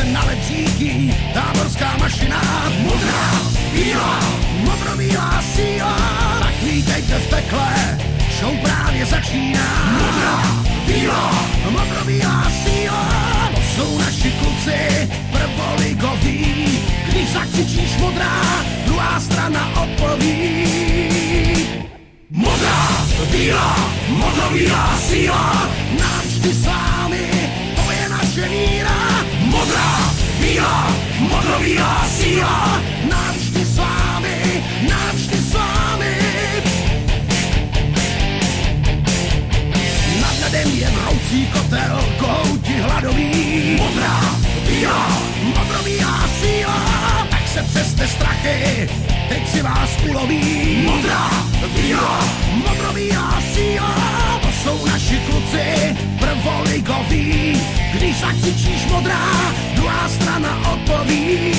se na lepříky, táborská mašina. Modrá, bílá, modrobílá síla. Tak vítejte v pekle, show právě začíná. Modrá, bílá, modrobílá síla. To jsou naši kluci, prvoligoví. Když zakřičíš modrá, druhá strana odpoví. Modrá, bílá, modrobílá síla. Navždy s vámi, to je naše víra. Modrá, bílá, modrobílá síla. Navždy s vámi, navždy s vámi. Nad ledem je vroucí kotel, kohouti hladoví. Modrá, bílá, modrobílá síla. Tak se přeste strachy, teď si vás uloví. Modrá, bílá, modrobílá síla. To jsou naši kluci, prvoligoví. Když zakřičíš modrá, druhá strana odpoví.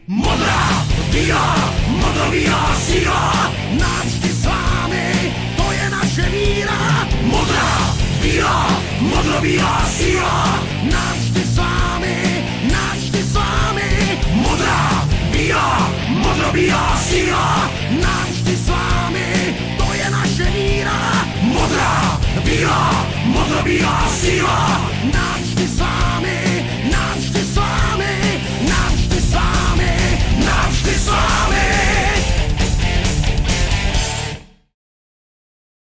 Modrá, bílá, modrobílá síla. Navždy s vámi, to je naše víra. Modrá, bílá, modrobílá síla. Navždy s vámi, navždy s vámi. Modrá, bílá, modrobílá síla. Navždy s vámi, to je naše víra. Modrá, bílá, modrobílá síla.